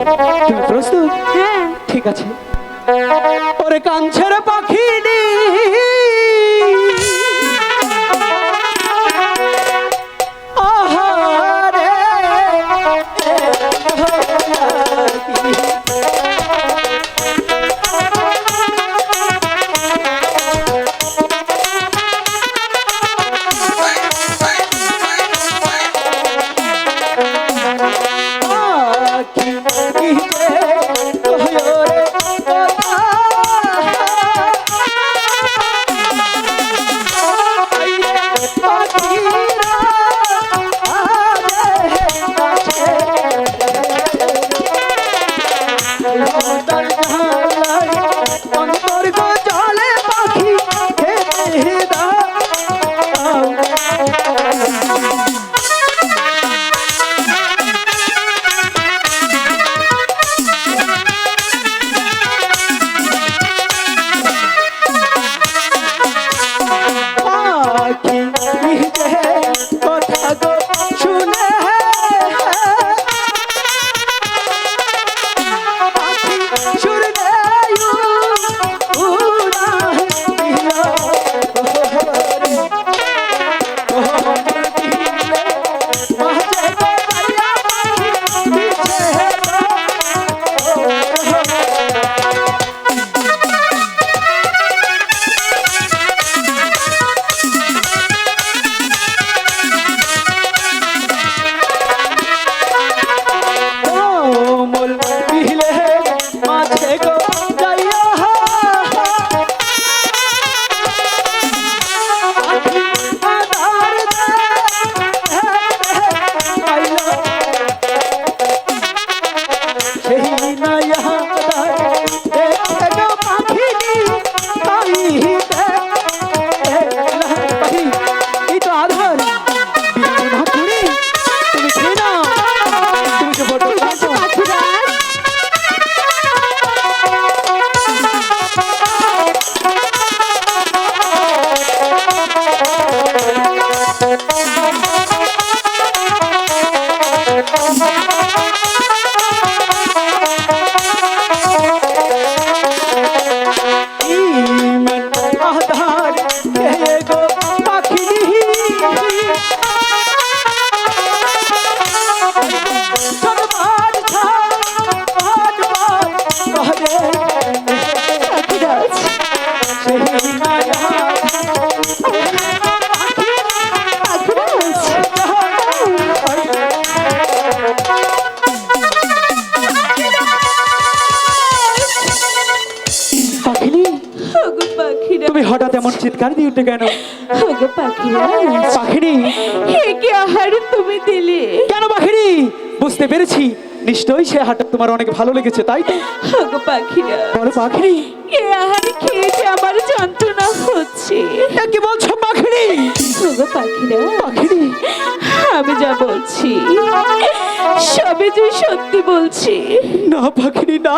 তুমি প্রস্তুত? হ্যাঁ। ঠিক আছে। ওরে কাঞ্ছের পাখিনি আহারে তুমি হঠাৎ এমন চিৎকার দিয়ে উঠে কেন? ওগো পাখিরা, পাখিরি হে কি আহার তুমি দিলে? কেন পাখিরি? বুঝতে পেরেছি, নিশ্চয়ই সে হাটটা তোমার অনেক ভালো লেগেছে, তাই তো? ওগো পাখিরা, বলো পাখিরি, এ আহার খেয়ে যে আমার যন্ত্রণা হচ্ছে। কি বলছো পাখিরি? ওগো পাখিরা, পাখিরি আমি যা বলছি সবে যে সত্যি বলছি। না পাখিরি না।